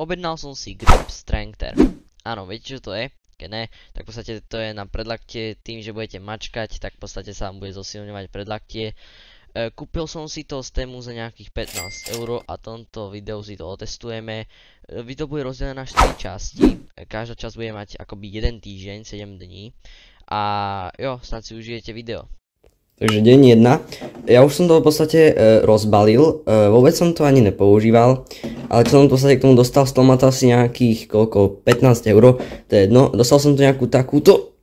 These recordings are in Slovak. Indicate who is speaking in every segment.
Speaker 1: objednal som si Grip Strengther. Áno, viete čo to je? Keď ne, tak v podstate to je na predlaktie, tým že budete mačkať, tak v podstate sa vám bude zosilňovať predlaktie. Kúpil som si to z Temu za nejakých 15 € a tomto videu si to otestujeme. Video bude rozdelené na 4 časti, každá časť bude mať akoby 1 týždeň, 7 dní. A jo, snad si užijete video.
Speaker 2: Takže deň 1. Ja už som to v podstate rozbalil, vôbec som to ani nepoužíval, ale čo som v podstate k tomu dostal, z toho má to asi nejakých koľko, 15 €, to je jedno. Dostal som tu nejakú takúto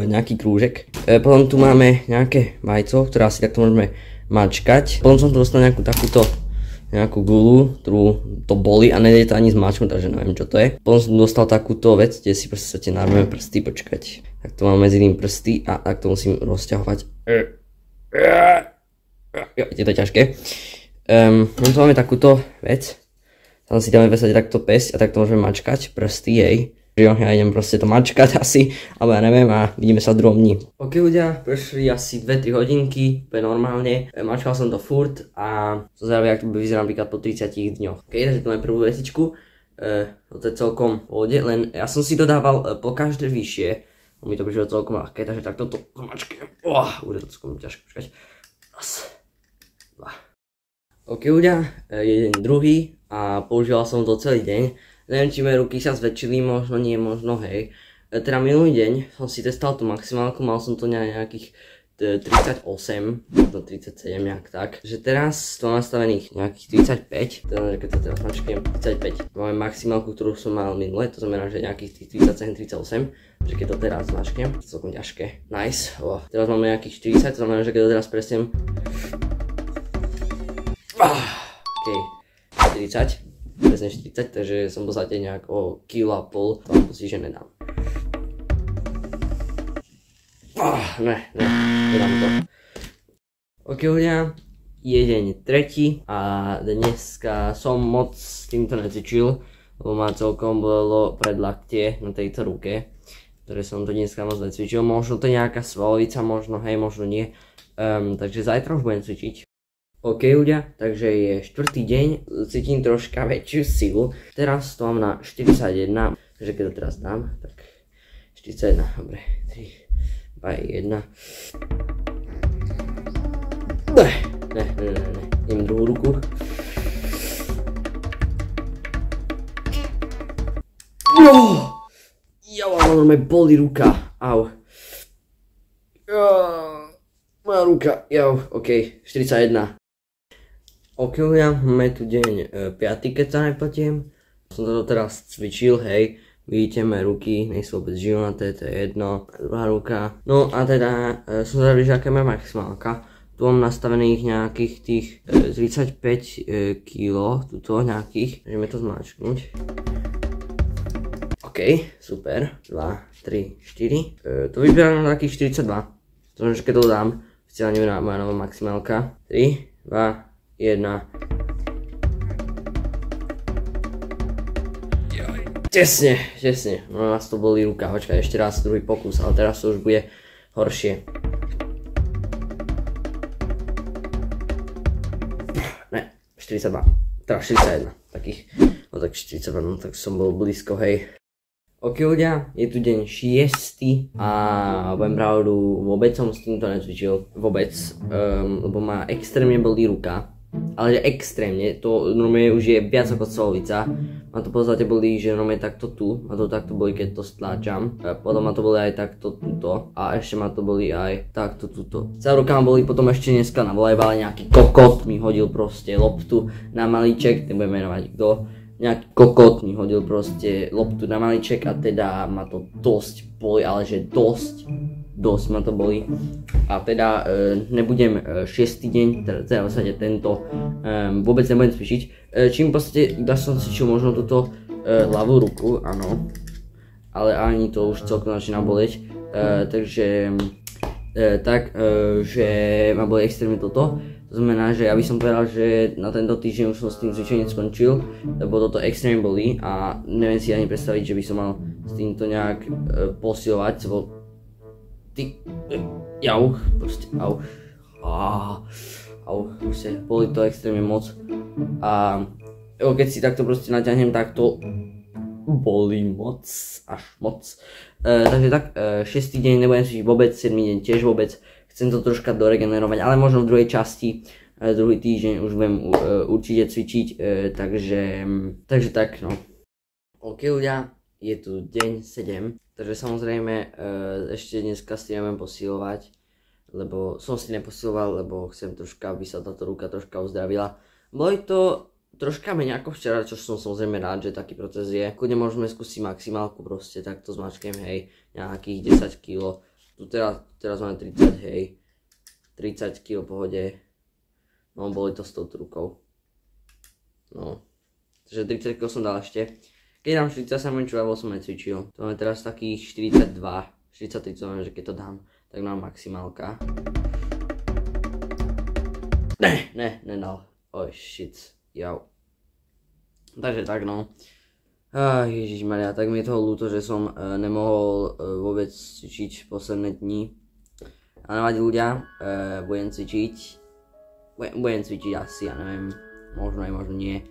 Speaker 2: nejaký krúžek. Potom tu máme nejaké vajco, ktoré asi takto môžeme mačkať. Potom som tu dostal nejakú gulu, ktorú to boli a nejde to ani zmačknúť, takže neviem čo to je. Potom som dostal takúto vec, kde si proste narveme prsty, počkať. Tak to mám medzi tým prsty a tak to musím rozťahovať. Jo, je to ťažké. Potom tu máme takúto vec. Tam si dáme vesať takto pesť a takto môžeme mačkať prsty jej. Ja idem proste to mačkať asi, alebo ja neviem a vidíme sa v druhom dni. Ok ľudia, prešli asi 2-3 hodinky, úplne normálne. Mačkal som to furt a som zvedavý, jak to bude vyzerať napríklad po 30 dňoch. Ok, takže tu máme prvú vecičku. To je celkom v pohode, len ja som si dodával po každé vyššie. Mi to prišlo celkom ľahké, takže takto to mačkujem. Bude to celkom ťažké, počkať. Raz, dva. Ok ľudia, jeden druhý a používal som to celý deň. Neviem, či moje ruky sa zväčšili, možno nie, možno hej. Teda minulý deň som si testal tú maximálku, mal som to nejakých 38, možno 37, nejak tak. Že teraz to mám nastavených nejakých 35, teda keď to teraz mačkujem 35. To máme maximálku, ktorú som mal minule, to znamená, že nejakých tých 37, 38. Že keď to teraz mačkujem, to je celkom ťažké. Nice. Teraz máme nejakých 40, to znamená, že keď to teraz presnem. Ok, 40. Presne 40, takže som v podstate nejak o 1,5 kg, to vám pocit, že nedám. Nedám to. Ok ľudia, je deň 3 a dneska som moc s týmto necvičil, lebo ma celkom bolelo predlaktie na tejto ruke, ktoré som to dneska moc necvičil. Možno to je nejaká svalovica, možno hej, možno nie. Takže zajtra už budem cvičiť. Ok ľudia, takže je 4. deň, cítim troška väčšiu silu. Teraz to mám na 41, takže keď to teraz dám, tak 41, dobre, 3, 2, 1. Ne, idem druhú ruku. Mám normálne bolí ruka, au. Moja ruka, ok, 41. Ok ľudia, máme tu deň 5, keď sa nepletiem. Som to teraz cvičil, hej. Vidíte, moje ruky nie sú vôbec žilnaté, to je jedno. Druhá ruka. No a teda som zvedavý, že aká je moja maximálka. Tu mám nastavených nejakých tých 35 kg, tuto nejakých. Môžeme to zmáčknúť. Ok, super. 2, 3, 4. To vyberá na takých 42. To znamená, že keď to dám, oficiálne moja nová maximálka. 3, 2, 1. Tesne. No nás to bolí ruka, počkaj, ešte raz druhý pokus, ale teraz to už bude horšie. Ne, 42, teda 41, takých, no tak 42, no tak som bol blízko, hej. Ok ľudia, je tu deň 6 a poviem pravdu, vôbec som s týmto necvičil, vôbec, lebo ma extrémne bolí ruka. Ale že extrémne, to normálne už je viac ako colovica. Ma to v podstate bolí, že normálne takto tu, a to takto bolí, keď to stláčam. Potom ma to bolí aj takto tuto a ešte ma to bolí aj takto tuto. Celá ruka ma bolí, potom ešte dneska na volejbale nejaký kokot mi hodil proste loptu na malíček, nebudem menovať kto. Nejaký kokot mi hodil proste loptu na malíček a teda ma to dosť bolí, ale že dosť ma to bolí. A teda nebudem 6. deň, teda v podstate tento, vôbec nebudem cvičiť. Čím v podstate iba som cvičil možno túto ľavú ruku, áno. Ale ani to už celkom začína boleť. Takže že ma bolí extrémne toto. To znamená, že ja by som povedal, že na tento týždeň už som s tým cvičením skončil, lebo toto extrémne bolí a neviem si ani predstaviť, že by som mal s týmto nejak posilovať, lebo proste, proste, boli to extrémne moc a keď si takto proste naťahnem, tak to bolí moc, až moc. Takže tak, 6. deň nebudem cvičiť vôbec, 7. deň tiež vôbec. Chcem to troška doregenerovať, ale možno v druhej časti, druhý týždeň už budem určite cvičiť, takže tak no. OK ľudia, je tu deň 7, takže samozrejme ešte dneska si neviem posilovať, lebo som si neposiloval, lebo chcem troška, aby sa táto ruka troška uzdravila. Bolo to troška menej ako včera, čo som samozrejme rád, že taký proces je. Kľudne môžeme skúsiť maximálku proste, takto zmačkem, hej, nejakých 10 kg. Tu teraz máme 30, hej, 30 kg v pohode. No, boli to s touto rukou. No, takže 30 kg som dal ešte. Keď dám 40, sa neviem čo, lebo som necvičil. To máme teraz takých 42, 43, co viem, že keď to dám, tak mám maximálka. Nedal. Oj, shit. Jau. Takže tak no. Ježišmaria, tak mi je toho ľúto, že som nemohol vôbec cvičiť posledné dni. Ale nevadí ľudia, budem cvičiť. Budem cvičiť asi, ja neviem, možno aj možno nie.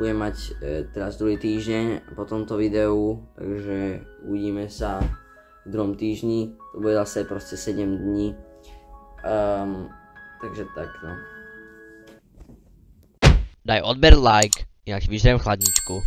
Speaker 2: Budem mať teraz druhý týždeň po tomto videu, takže uvidíme sa v druhom týždni. To bude zase proste 7 dní. Takže tak no.
Speaker 1: Daj odber, like, inak vyžrem chladničku.